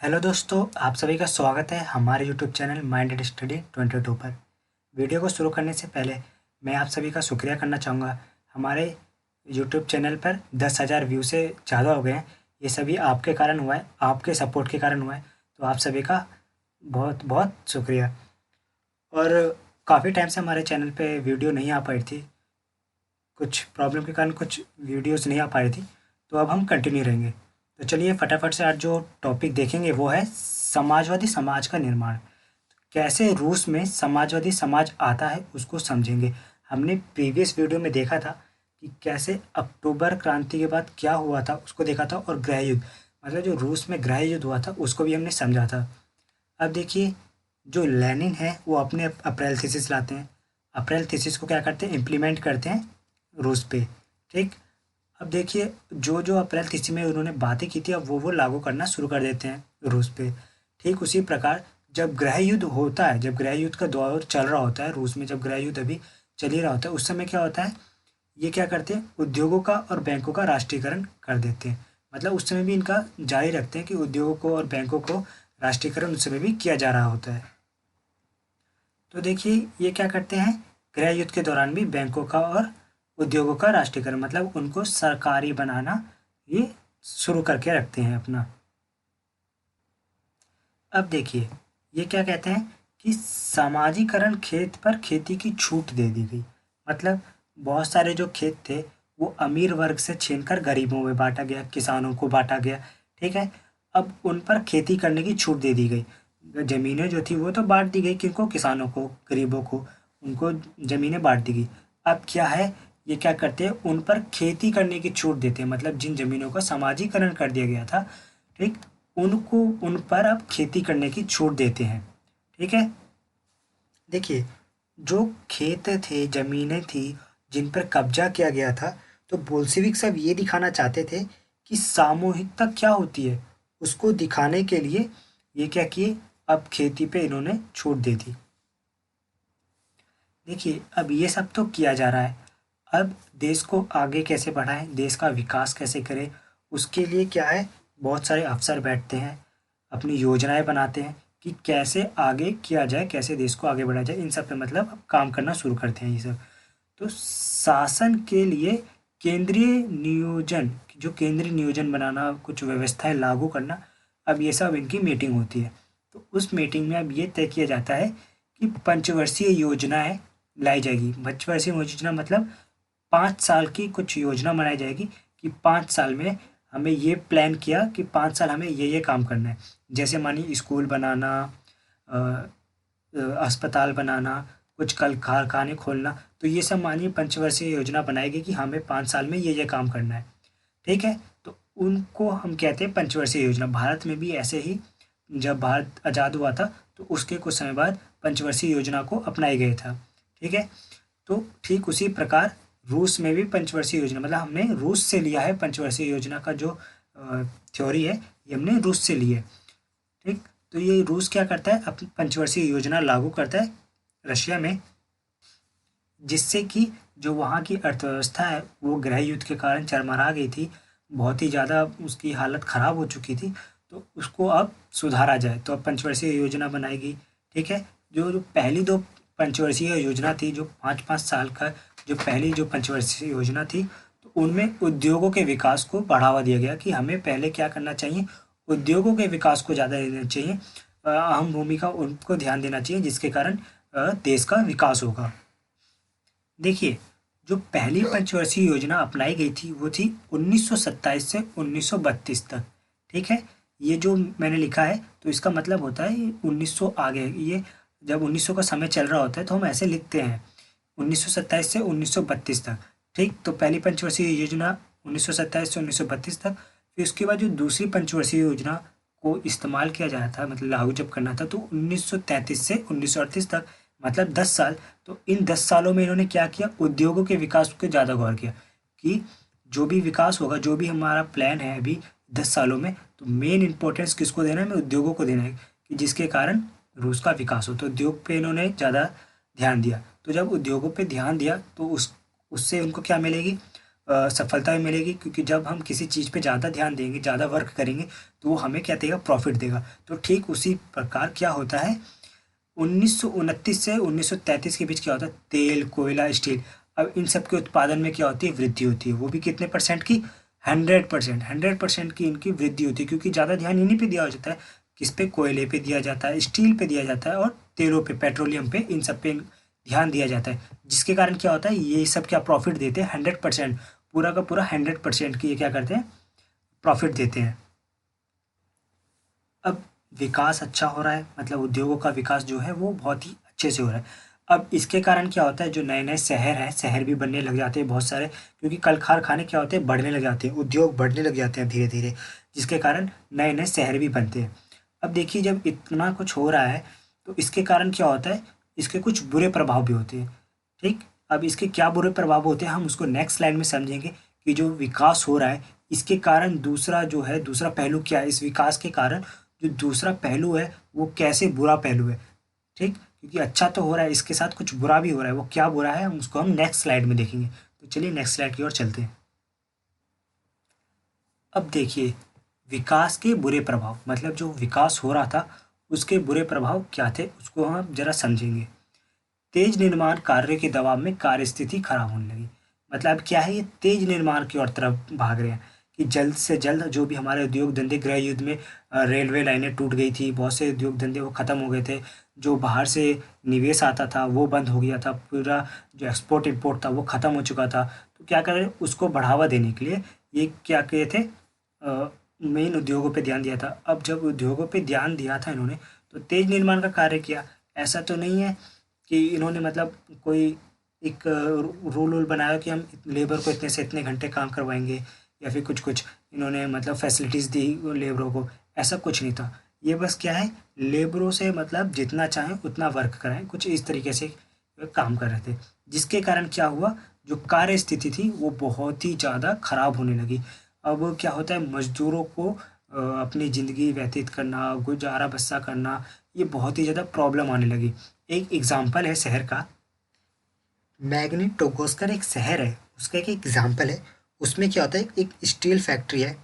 Hello दोस्तों, आप सभी का स्वागत है हमारे यूट्यूब चैनल माइंडेड स्टडी 22 पर। वीडियो को शुरू करने से पहले मैं आप सभी का शुक्रिया करना चाहूँगा। हमारे यूट्यूब चैनल पर 10,000 व्यू से ज़्यादा हो गए हैं। ये सभी आपके कारण हुआ है, आपके सपोर्ट के कारण हुआ है। तो आप सभी का बहुत बहुत शुक्रिया। और काफ़ी टाइम से हमारे चैनल पे वीडियो नहीं आ पाई थी, कुछ प्रॉब्लम के कारण कुछ वीडियोस नहीं आ पा रही थी। तो अब हम कंटिन्यू रहेंगे। तो चलिए फटाफट से आज जो टॉपिक देखेंगे वो है समाजवादी समाज का निर्माण। कैसे रूस में समाजवादी समाज आता है उसको समझेंगे। हमने प्रीवियस वीडियो में देखा था कि कैसे अक्टूबर क्रांति के बाद क्या हुआ था उसको देखा था, और गृह युद्ध मतलब जो रूस में गृह युद्ध हुआ था उसको भी हमने समझा था। अब देखिए, जो लेनिन है वो अपने अप्रैल थीसिस लाते हैं। अप्रैल थीसिस को क्या करते हैं, इम्प्लीमेंट करते हैं रूस पे। ठीक। अब देखिए, जो जो अप्रैल थीसिस में उन्होंने बातें की थी अब वो लागू करना शुरू कर देते हैं रूस पे। ठीक उसी प्रकार जब गृह युद्ध होता है, जब गृह युद्ध का दौर चल रहा होता है रूस में, जब गृह युद्ध अभी चल ही रहा होता है, उस समय क्या होता है, ये क्या करते हैं, उद्योगों का और बैंकों का राष्ट्रीयकरण कर देते हैं। मतलब उस समय भी इनका जारी रखते हैं कि उद्योगों को और बैंकों को राष्ट्रीयकरण उस समय भी किया जा रहा होता है। तो देखिए ये क्या करते हैं, गृह युद्ध के दौरान भी बैंकों का और उद्योगों का राष्ट्रीयकरण मतलब उनको सरकारी बनाना ये शुरू करके रखते हैं अपना। अब देखिए, ये क्या कहते हैं कि समाजीकरण, खेत पर खेती की छूट दे दी गई। मतलब बहुत सारे जो खेत थे वो अमीर वर्ग से छीनकर गरीबों में बांटा गया, किसानों को बांटा गया। ठीक है। अब उन पर खेती करने की छूट दे दी गई। ज़मीनें जो थी वो तो बांट दी गई, किनको, किसानों को, गरीबों को, उनको ज़मीनें बांट दी गई। अब क्या है, ये क्या करते हैं, उन पर खेती करने की छूट देते हैं। मतलब जिन ज़मीनों का समाजीकरण कर दिया गया था, ठीक, उनको, उन पर अब खेती करने की छूट देते हैं। ठीक है। देखिए, जो खेत थे, ज़मीनें थी जिन पर कब्जा किया गया था, तो बोल्शेविक सब ये दिखाना चाहते थे कि सामूहिकता क्या होती है। उसको दिखाने के लिए ये क्या किए, अब खेती पे इन्होंने छूट दे दी। देखिए, अब ये सब तो किया जा रहा है। अब देश को आगे कैसे बढ़ाएं, देश का विकास कैसे करें, उसके लिए क्या है, बहुत सारे अफसर बैठते हैं, अपनी योजनाएं बनाते हैं कि कैसे आगे किया जाए, कैसे देश को आगे बढ़ाया जाए। इन सब पे मतलब काम करना शुरू करते हैं ये सब। तो शासन के लिए केंद्रीय नियोजन, जो केंद्रीय नियोजन बनाना, कुछ व्यवस्थाएं लागू करना, अब ये सब इनकी मीटिंग होती है। तो उस मीटिंग में अब ये तय किया जाता है कि पंचवर्षीय योजनाएं लाई जाएगी। पंचवर्षीय योजना मतलब 5 साल की कुछ योजना बनाई जाएगी कि 5 साल में हमें ये प्लान किया कि 5 साल हमें ये काम करना है। जैसे मानिए स्कूल बनाना, अस्पताल बनाना, कुछ कल कारखाने खोलना, तो ये सब मानिए पंचवर्षीय योजना बनाएगी कि हमें 5 साल में ये काम करना है। ठीक है। तो उनको हम कहते हैं पंचवर्षीय योजना। भारत में भी ऐसे ही जब भारत आज़ाद हुआ था तो उसके कुछ समय बाद पंचवर्षीय योजना को अपनाया गया था। ठीक है। तो ठीक उसी प्रकार रूस में भी पंचवर्षीय योजना, मतलब हमने रूस से लिया है पंचवर्षीय योजना का जो थ्योरी है, ये हमने रूस से ली है। ठीक। तो ये रूस क्या करता है, अपनी पंचवर्षीय योजना लागू करता है रशिया में, जिससे कि जो वहाँ की अर्थव्यवस्था है वो गृह युद्ध के कारण चरमरा गई थी, बहुत ही ज़्यादा उसकी हालत ख़राब हो चुकी थी। तो उसको अब सुधारा जाए, तो अब पंचवर्षीय योजना बनाएगी। ठीक है। जो जो पहली दो पंचवर्षीय योजना थी, जो 5-5 साल का जो पहली जो पंचवर्षीय योजना थी, तो उनमें उद्योगों के विकास को बढ़ावा दिया गया कि हमें पहले क्या करना चाहिए, उद्योगों के विकास को ज़्यादा देना चाहिए, अहम भूमिका उनको ध्यान देना चाहिए, जिसके कारण देश का विकास होगा। देखिए, जो पहली पंचवर्षीय योजना अपनाई गई थी वो थी 1927 से 1932 तक। ठीक है। ये जो मैंने लिखा है तो इसका मतलब होता है ये 1900 आगे, ये जब 1900 का समय चल रहा होता है तो हम ऐसे लिखते हैं 1927 से 1932 तक। ठीक। तो पहली पंचवर्षीय योजना 1927 से 1932 तक। फिर उसके बाद जो दूसरी पंचवर्षीय योजना को इस्तेमाल किया जा रहा था, मतलब लागू जब करना था, तो 1933 से 1938 तक, मतलब 10 साल। तो इन 10 सालों में इन्होंने क्या किया, उद्योगों के विकास पे ज़्यादा गौर किया कि जो भी विकास होगा, जो भी हमारा प्लान है अभी 10 सालों में, तो मेन इंपॉर्टेंस किसको देना है, हमें उद्योगों को देना है कि जिसके कारण रूस का विकास हो। तो उद्योग पे इन्होंने ज़्यादा ध्यान दिया। तो जब उद्योगों पे ध्यान दिया तो उससे उनको क्या मिलेगी, सफलता भी मिलेगी, क्योंकि जब हम किसी चीज़ पे ज़्यादा ध्यान देंगे, ज़्यादा वर्क करेंगे, तो वो हमें क्या देगा, प्रॉफिट देगा। तो ठीक उसी प्रकार क्या होता है, 1929 से 1933 के बीच क्या होता है, तेल, कोयला, स्टील, अब इन सब के उत्पादन में क्या होती है, वृद्धि होती है। वो भी कितने परसेंट की, 100%, 100% की इनकी वृद्धि होती है, क्योंकि ज़्यादा ध्यान इन्हीं पे दिया जाता है। किस पे, कोयले पे दिया जाता है, स्टील पे दिया जाता है, और तेलों पे, पेट्रोलियम पे, इन सब पे ध्यान दिया जाता है। जिसके कारण क्या होता है, ये सब क्या प्रॉफिट देते हैं, 100%, पूरा का पूरा 100% की ये क्या करते हैं, प्रॉफिट देते हैं। अब विकास अच्छा हो रहा है, मतलब उद्योगों का विकास जो है वो बहुत ही अच्छे से हो रहा है। अब इसके कारण क्या होता है, जो नए नए शहर हैं, शहर भी बनने लग जाते हैं बहुत सारे, क्योंकि कल कारखाने क्या होते हैं, बढ़ने लग जाते हैं, उद्योग बढ़ने लग जाते हैं धीरे धीरे, जिसके कारण नए नए शहर भी बनते हैं। अब देखिए, जब इतना कुछ हो रहा है, तो इसके कारण क्या होता है, इसके कुछ बुरे प्रभाव भी होते हैं। ठीक, अब इसके क्या बुरे प्रभाव होते हैं, हम उसको नेक्स्ट स्लाइड में समझेंगे, कि जो विकास हो रहा है, इसके कारण दूसरा जो है, दूसरा पहलू क्या है, इस विकास के कारण जो दूसरा पहलू है वो कैसे बुरा पहलू है। ठीक, क्योंकि अच्छा तो हो रहा है, इसके साथ कुछ बुरा भी हो रहा है, वो क्या बुरा है, उसको हम नेक्स्ट स्लाइड में देखेंगे। तो चलिए नेक्स्ट स्लाइड की ओर चलते हैं। अब देखिए, विकास के बुरे प्रभाव, मतलब जो विकास हो रहा था उसके बुरे प्रभाव क्या थे, उसको हम जरा समझेंगे। तेज निर्माण कार्य के दबाव में कार्य स्थिति खराब होने लगी। मतलब क्या है, ये तेज निर्माण की ओर तरफ भाग रहे हैं, कि जल्द से जल्द जो भी हमारे उद्योग धंधे, गृह युद्ध में रेलवे लाइनें टूट गई थी, बहुत से उद्योग धंधे वो ख़त्म हो गए थे, जो बाहर से निवेश आता था वो बंद हो गया था, पूरा जो एक्सपोर्ट इम्पोर्ट था वो ख़त्म हो चुका था। तो क्या करें, उसको बढ़ावा देने के लिए ये क्या किए थे, मेन उद्योगों पे ध्यान दिया था। अब जब उद्योगों पे ध्यान दिया था इन्होंने, तो तेज निर्माण का कार्य किया। ऐसा तो नहीं है कि इन्होंने मतलब कोई एक रूल वूल बनाया कि हम लेबर को इतने से इतने घंटे काम करवाएंगे, या फिर कुछ कुछ इन्होंने मतलब फैसिलिटीज़ दी लेबरों को, ऐसा कुछ नहीं था। ये बस क्या है, लेबरों से मतलब जितना चाहें उतना वर्क कराएं, कुछ इस तरीके से काम कर रहे थे। जिसके कारण क्या हुआ, जो कार्य स्थिति थी वो बहुत ही ज़्यादा खराब होने लगी। अब क्या होता है, मजदूरों को अपनी ज़िंदगी व्यतीत करना, गुजारा बस्सा करना, ये बहुत ही ज़्यादा प्रॉब्लम आने लगी। एक एग्जाम्पल है शहर का, मैग्निटोगोस्कर एक शहर है, उसका एक एग्जाम्पल है। उसमें क्या होता है, एक स्टील फैक्ट्री है,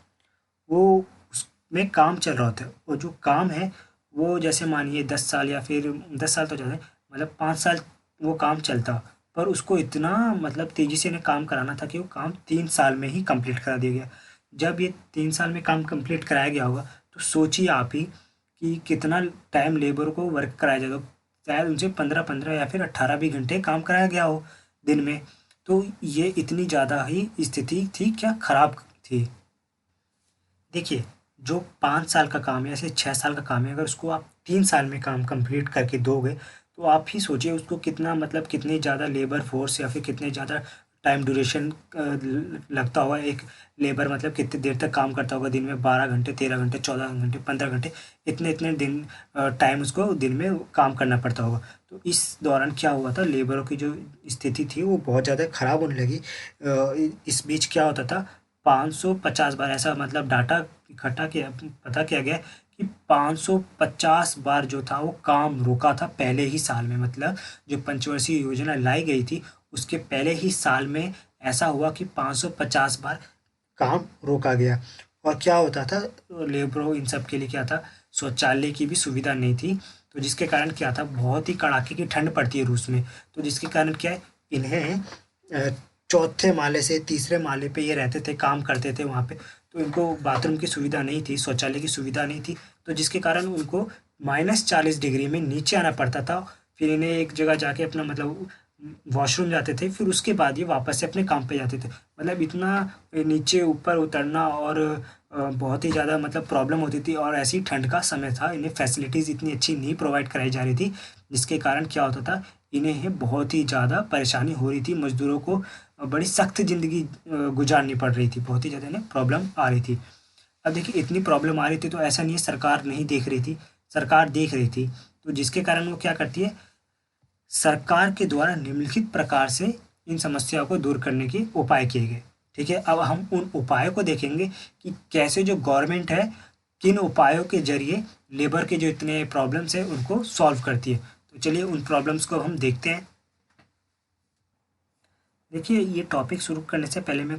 वो उसमें काम चल रहा होता है, और जो काम है वो जैसे मानिए 10 साल, या फिर 10 साल तो ज़्यादा है, मतलब 5 साल वो काम चलता। पर उसको इतना मतलब तेज़ी से इन्हें काम कराना था कि वो काम 3 साल में ही कंप्लीट करा दिया गया। जब ये 3 साल में काम कंप्लीट कराया गया होगा, तो सोचिए आप ही कि कितना टाइम लेबर को वर्क कराया जाएगा। शायद उनसे 15-15 या फिर 18 भी घंटे काम कराया गया हो दिन में। तो ये इतनी ज़्यादा ही स्थिति थी, क्या खराब थी। देखिए, जो 5 साल का काम है, ऐसे 6 साल का काम है, अगर उसको आप 3 साल में काम कंप्लीट करके दोगे, तो आप ही सोचिए उसको कितना मतलब कितनी ज़्यादा लेबर फोर्स, या फिर कितने ज़्यादा टाइम ड्यूरेशन लगता होगा। एक लेबर मतलब कितनी देर तक काम करता होगा दिन में, 12 घंटे, 13 घंटे, 14 घंटे, 15 घंटे, इतने इतने दिन टाइम उसको दिन में काम करना पड़ता होगा। तो इस दौरान क्या हुआ था, लेबरों की जो स्थिति थी वो बहुत ज़्यादा खराब होने लगी। इस बीच क्या होता था, 550 बार, ऐसा मतलब डाटा इकट्ठा किया, पता किया गया कि 550 बार जो था वो काम रुका था पहले ही साल में। मतलब जो पंचवर्षीय योजना लाई गई थी, उसके पहले ही साल में ऐसा हुआ कि 550 बार काम रोका गया। और क्या होता था, लेबरों इन सब के लिए क्या था, शौचालय की भी सुविधा नहीं थी। तो जिसके कारण क्या था, बहुत ही कड़ाके की ठंड पड़ती है रूस में। तो जिसके कारण क्या है, इन्हें चौथे माले से तीसरे माले पे ये रहते थे, काम करते थे वहाँ पे। तो इनको बाथरूम की सुविधा नहीं थी, शौचालय की सुविधा नहीं थी। तो जिसके कारण उनको -40 डिग्री में नीचे आना पड़ता था। फिर इन्हें एक जगह जाके अपना मतलब वॉशरूम जाते थे, फिर उसके बाद ये वापस से अपने काम पे जाते थे। मतलब इतना नीचे ऊपर उतरना, और बहुत ही ज़्यादा मतलब प्रॉब्लम होती थी। और ऐसी ठंड का समय था, इन्हें फैसिलिटीज़ इतनी अच्छी नहीं प्रोवाइड कराई जा रही थी, जिसके कारण क्या होता था, इन्हें बहुत ही ज़्यादा परेशानी हो रही थी। मज़दूरों को बड़ी सख्त ज़िंदगी गुजारनी पड़ रही थी, बहुत ही ज़्यादा इन्हें प्रॉब्लम आ रही थी। अब देखिए, इतनी प्रॉब्लम आ रही थी, तो ऐसा नहीं है सरकार नहीं देख रही थी, सरकार देख रही थी। तो जिसके कारण वो क्या करती है, सरकार के द्वारा निम्नलिखित प्रकार से इन समस्याओं को दूर करने के उपाय किए गए। ठीक है, अब हम उन उपायों को देखेंगे कि कैसे जो गवर्नमेंट है, किन उपायों के ज़रिए लेबर के जो इतने प्रॉब्लम्स हैं उनको सॉल्व करती है। तो चलिए उन प्रॉब्लम्स को हम देखते हैं। देखिए, ये टॉपिक शुरू करने से पहले मैं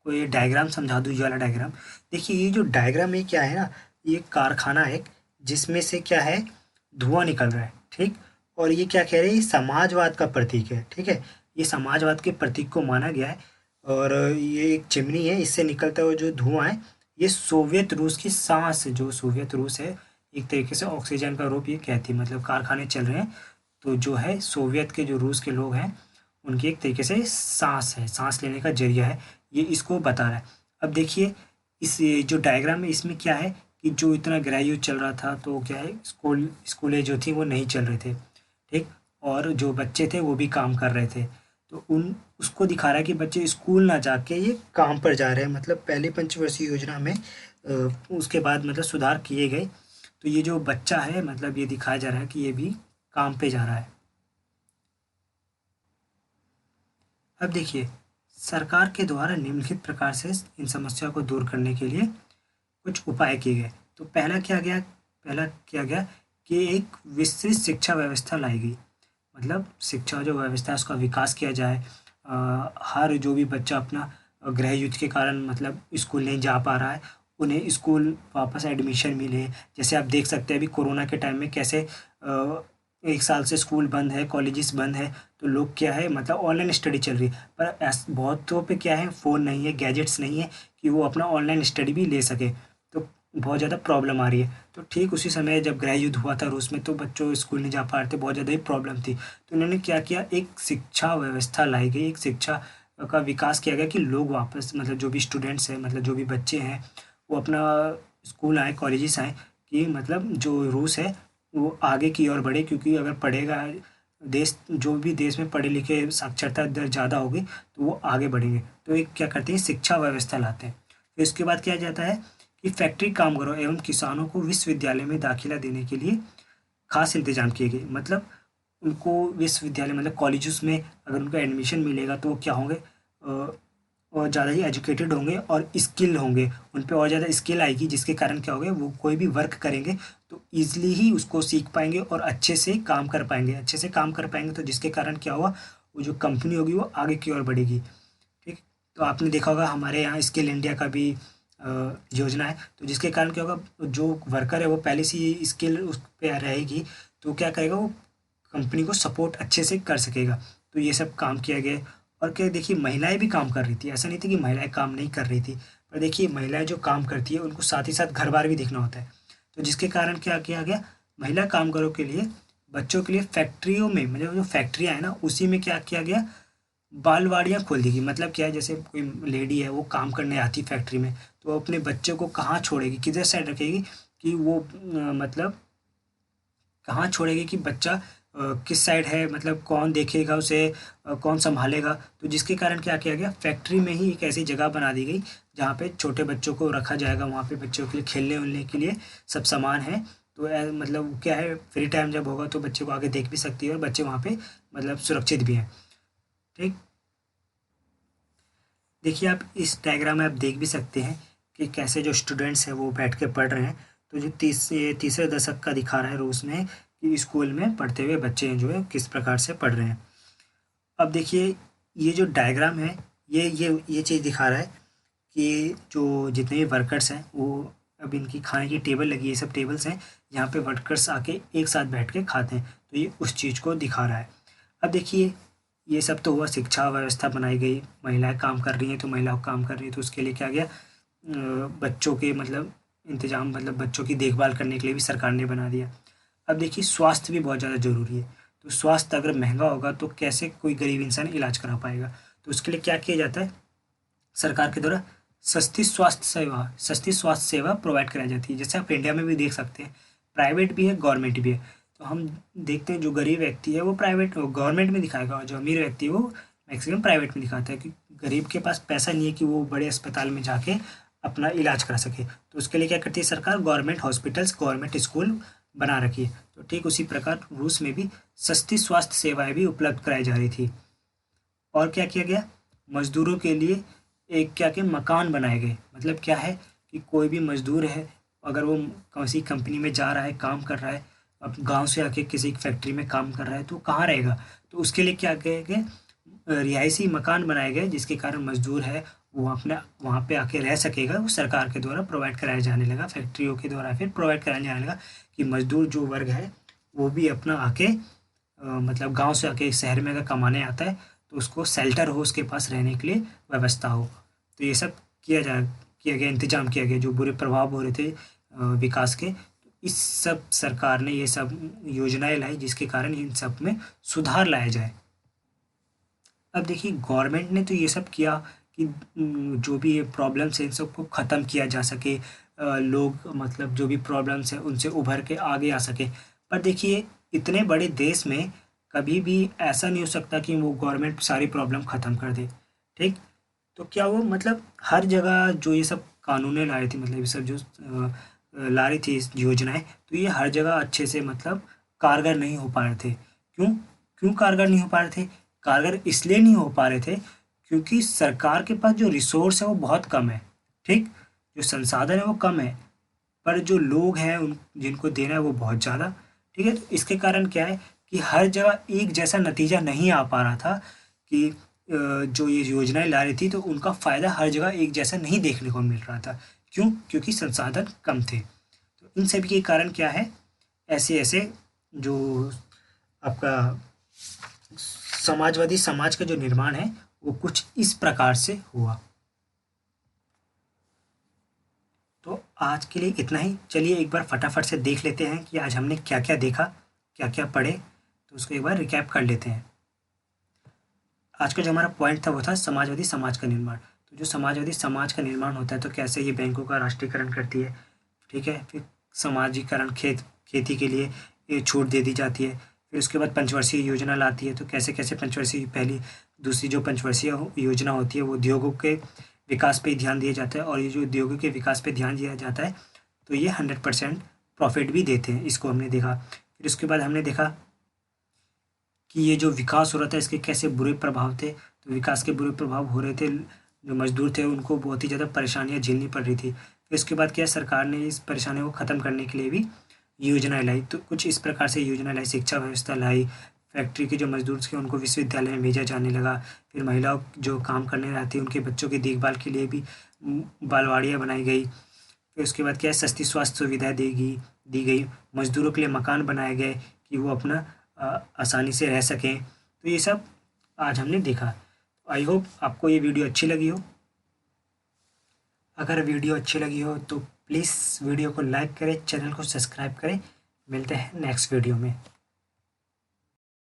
आपको ये डायग्राम समझा दूँ, ये वाला डायग्राम। देखिए ये जो डायग्राम है क्या है ना, ये कारखाना है जिसमें से क्या है, धुआं निकल रहा है, ठीक। और ये क्या कह रहे हैं, ये समाजवाद का प्रतीक है, ठीक है। ये समाजवाद के प्रतीक को माना गया है। और ये एक चिमनी है, इससे निकलता हुआ जो धुआं है, ये सोवियत रूस की सांस है। जो सोवियत रूस है एक तरीके से ऑक्सीजन का रूप ये कहती है, मतलब कारखाने चल रहे हैं तो जो है सोवियत के जो रूस के लोग हैं उनकी एक तरीके से सांस है, सांस लेने का जरिया है, ये इसको बता रहा है। अब देखिए इस ये जो डायग्राम है इसमें क्या है कि जो इतना गृह युद्ध चल रहा था तो क्या है, स्कूलें जो थी वो नहीं चल रहे थे, ठीक। और जो बच्चे थे वो भी काम कर रहे थे, तो उन उसको दिखा रहा है कि बच्चे स्कूल ना जाके ये काम पर जा रहे हैं। मतलब पहली पंचवर्षीय योजना में उसके बाद मतलब सुधार किए गए। तो ये जो बच्चा है मतलब ये दिखाया जा रहा है कि ये भी काम पे जा रहा है। अब देखिए सरकार के द्वारा निम्नलिखित प्रकार से इन समस्या को दूर करने के लिए कुछ उपाय किए गए। तो पहला किया गया कि एक विस्तृत शिक्षा व्यवस्था लाई गई। मतलब शिक्षा जो व्यवस्था है उसका विकास किया जाए। हर जो भी बच्चा अपना गृह युद्ध के कारण मतलब स्कूल नहीं जा पा रहा है, उन्हें स्कूल वापस एडमिशन मिले। जैसे आप देख सकते हैं अभी कोरोना के टाइम में कैसे 1 साल से स्कूल बंद है, कॉलेजेस बंद है, तो लोग क्या है मतलब ऑनलाइन स्टडी चल रही है। पर बहुतों पे क्या है, फ़ोन नहीं है, गैजेट्स नहीं है कि वो अपना ऑनलाइन स्टडी भी ले सके, तो बहुत ज़्यादा प्रॉब्लम आ रही है। तो ठीक उसी समय जब गृह युद्ध हुआ था रूस में, तो बच्चों स्कूल नहीं जा पा रहे थे, बहुत ज़्यादा ही प्रॉब्लम थी। तो उन्होंने क्या किया, एक शिक्षा व्यवस्था लाई गई, एक शिक्षा का विकास किया गया कि लोग वापस मतलब जो भी स्टूडेंट्स हैं, मतलब जो भी बच्चे हैं, वो अपना स्कूल आएँ, कॉलेजेस आएँ, कि मतलब जो रूस है वो आगे की ओर बढ़े। क्योंकि अगर पढ़ेगा देश, जो भी देश में पढ़े लिखे साक्षरता दर ज़्यादा होगी तो वो आगे बढ़ेंगे। तो एक क्या करते हैं, शिक्षा व्यवस्था लाते हैं। फिर इसके बाद क्या जाता है कि फैक्ट्री कामगारों एवं किसानों को विश्वविद्यालय में दाखिला देने के लिए खास इंतजाम किए गए। मतलब उनको विश्वविद्यालय मतलब कॉलेजेस में अगर उनको एडमिशन मिलेगा तो वो क्या होंगे, और ज़्यादा ही एजुकेटेड होंगे और स्किल होंगे, उन पे और ज़्यादा स्किल आएगी, जिसके कारण क्या होगा, वो कोई भी वर्क करेंगे तो ईज़िली ही उसको सीख पाएंगे और अच्छे से काम कर पाएंगे। अच्छे से काम कर पाएंगे तो जिसके कारण क्या हुआ, वो जो कंपनी होगी वो आगे की ओर बढ़ेगी, ठीक। तो आपने देखा होगा हमारे यहाँ स्किल इंडिया का भी योजना है, तो जिसके कारण क्या होगा, जो वर्कर है वो पहले से ही स्किल उस पर रहेगी, तो क्या करेगा, वो कंपनी को सपोर्ट अच्छे से कर सकेगा। तो ये सब काम किया गया। और क्या देखिए महिलाएं भी काम कर रही थी, ऐसा नहीं थी कि महिलाएं काम नहीं कर रही थी, पर देखिए महिलाएं जो काम करती है उनको साथ ही साथ घर बार भी देखना होता है। तो जिसके कारण क्या किया गया, महिला कामगारों के लिए, बच्चों के लिए फैक्ट्रियों में, मतलब जो फैक्ट्रियाँ हैं ना उसी में क्या किया गया, बालवाड़ियाँ खोल दी गई। मतलब क्या है, जैसे कोई लेडी है वो काम करने आती फैक्ट्री में, तो वो अपने बच्चे को कहाँ छोड़ेगी, किधर साइड रखेगी कि वो मतलब कहाँ छोड़ेगी कि बच्चा किस साइड है, मतलब कौन देखेगा उसे, कौन संभालेगा। तो जिसके कारण क्या किया गया, फैक्ट्री में ही एक ऐसी जगह बना दी गई जहाँ पे छोटे बच्चों को रखा जाएगा। वहाँ पे बच्चों के लिए खेलने उलने के लिए सब सामान है। तो मतलब क्या है, फ्री टाइम जब होगा तो बच्चे को आगे देख भी सकती है और बच्चे वहाँ पे मतलब सुरक्षित भी हैं, ठीक। देखिए आप इस डायग्राम में आप देख भी सकते हैं कि कैसे जो स्टूडेंट्स हैं वो बैठ के पढ़ रहे हैं। तो जो ये तीसरे दशक का दिखा रहा है रूस में कि स्कूल में पढ़ते हुए बच्चे जो है किस प्रकार से पढ़ रहे हैं। अब देखिए ये जो डायग्राम है, ये चीज़ दिखा रहा है कि जो जितने भी वर्कर्स हैं वो, अब इनकी खाने की टेबल लगी है, सब टेबल्स हैं यहाँ पे वर्कर्स आके एक साथ बैठ के खाते हैं, तो ये उस चीज़ को दिखा रहा है। अब देखिए ये सब तो हुआ, शिक्षा व्यवस्था बनाई गई, महिलाएं काम कर रही हैं तो महिलाओं काम कर रही हैं, तो उसके लिए क्या गया, बच्चों के मतलब इंतजाम, मतलब बच्चों की देखभाल करने के लिए भी सरकार ने बना दिया। अब देखिए स्वास्थ्य भी बहुत ज़्यादा ज़रूरी है। तो स्वास्थ्य अगर महंगा होगा तो कैसे कोई गरीब इंसान इलाज करा पाएगा। तो उसके लिए क्या किया जाता है, सरकार के द्वारा सस्ती स्वास्थ्य सेवा प्रोवाइड कराई जाती है। जैसे आप इंडिया में भी देख सकते हैं, प्राइवेट भी है, गवर्नमेंट भी है। तो हम देखते हैं जो गरीब व्यक्ति है वो प्राइवेट गवर्नमेंट में दिखाएगा, और जो अमीर व्यक्ति है वो मैक्सिमम प्राइवेट में दिखाता है, क्योंकि गरीब के पास पैसा नहीं है कि वो बड़े अस्पताल में जाके अपना इलाज करा सके। तो उसके लिए क्या करती है सरकार, गवर्नमेंट हॉस्पिटल्स, गवर्नमेंट स्कूल बना रखी है। तो ठीक उसी प्रकार रूस में भी सस्ती स्वास्थ्य सेवाएं भी उपलब्ध कराई जा रही थी। और क्या किया गया, मजदूरों के लिए एक क्या के मकान बनाए गए। मतलब क्या है कि कोई भी मजदूर है, अगर वो किसी कंपनी में जा रहा है, काम कर रहा है, अब गांव से आके किसी फैक्ट्री में काम कर रहा है, तो कहाँ रहेगा। तो उसके लिए क्या किया गया, रिहायशी मकान बनाए गए, जिसके कारण मजदूर है वो अपना वहाँ पे आके रह सकेगा, वो सरकार के द्वारा प्रोवाइड कराया जाने लगा, फैक्ट्रियों के द्वारा फिर प्रोवाइड कराया जाने लगा कि मजदूर जो वर्ग है वो भी अपना आके मतलब गांव से आके शहर में अगर कमाने आता है तो उसको शेल्टर हो, उसके पास रहने के लिए व्यवस्था हो। तो ये सब किया गया, इंतजाम किया गया। जो बुरे प्रभाव हो रहे थे विकास के, इस सब सरकार ने ये सब योजनाएं लाई जिसके कारण इन सब में सुधार लाया जाए। अब देखिए गवर्नमेंट ने तो ये सब किया कि जो भी ये प्रॉब्लम्स है इन सबको ख़त्म किया जा सके, लोग मतलब जो भी प्रॉब्लम्स है उनसे उभर के आगे आ सके। पर देखिए इतने बड़े देश में कभी भी ऐसा नहीं हो सकता कि वो गवर्नमेंट सारी प्रॉब्लम ख़त्म कर दे। ठीक, तो क्या वो मतलब हर जगह जो ये सब कानूनें ला रही थी, मतलब ये सब जो ला रही थी इस योजनाएं, तो ये हर जगह अच्छे से मतलब कारगर नहीं हो पा रहे थे। क्यों क्यों कारगर नहीं हो पा रहे थे? कारगर इसलिए नहीं हो पा रहे थे क्योंकि सरकार के पास जो रिसोर्स है वो बहुत कम है। ठीक, जो संसाधन है वो कम है, पर जो लोग हैं उन जिनको देना है वो बहुत ज़्यादा। ठीक है, तो इसके कारण क्या है कि हर जगह एक जैसा नतीजा नहीं आ पा रहा था कि जो ये योजनाएं ला रही थी तो उनका फ़ायदा हर जगह एक जैसा नहीं देखने को मिल रहा था। क्यों? क्योंकि संसाधन कम थे। तो इन सभी के कारण क्या है, ऐसे ऐसे जो आपका समाजवादी समाज का जो निर्माण है वो कुछ इस प्रकार से हुआ। तो आज के लिए इतना ही। चलिए एक बार फटाफट से देख लेते हैं कि आज हमने क्या क्या देखा, क्या क्या पढ़े, तो उसको एक बार रिकैप कर लेते हैं। आज का जो हमारा पॉइंट था वो था समाजवादी समाज का निर्माण। तो जो समाजवादी समाज का निर्माण होता है तो कैसे ये बैंकों का राष्ट्रीयकरण करती है। ठीक है, फिर समाजीकरण, खेती के लिए ये छूट दे दी जाती है। फिर उसके बाद पंचवर्षीय योजना लाती है, तो कैसे कैसे पंचवर्षीय, पहली दूसरी जो पंचवर्षीय योजना होती है वो उद्योगों के विकास पे ही ध्यान दिया जाता है, और ये जो उद्योगों के विकास पे ध्यान दिया जाता है तो ये 100% प्रॉफिट भी देते हैं, इसको हमने देखा। फिर उसके बाद हमने देखा कि ये जो विकास हो रहा था इसके कैसे बुरे प्रभाव थे। तो विकास के बुरे प्रभाव हो रहे थे, जो मजदूर थे उनको बहुत ही ज़्यादा परेशानियाँ झेलनी पड़ रही थी। फिर उसके बाद क्या, सरकार ने इस परेशानियों को ख़त्म करने के लिए भी योजनाएं लाई। तो कुछ इस प्रकार से योजना लाई, शिक्षा व्यवस्था लाई, फैक्ट्री के जो मजदूर थे उनको विश्वविद्यालय में भेजा जाने लगा। फिर महिलाओं जो काम करने आती उनके बच्चों की देखभाल के लिए भी बालवाड़ियाँ बनाई गई। फिर उसके बाद क्या है, सस्ती स्वास्थ्य सुविधाएं दी गई। मजदूरों के लिए मकान बनाए गए कि वो अपना आसानी से रह सकें। तो ये सब आज हमने देखा। आई होप आपको ये वीडियो अच्छी लगी हो। अगर वीडियो अच्छी लगी हो तो प्लीज़ वीडियो को लाइक करें, चैनल को सब्सक्राइब करें। मिलते हैं नेक्स्ट वीडियो में।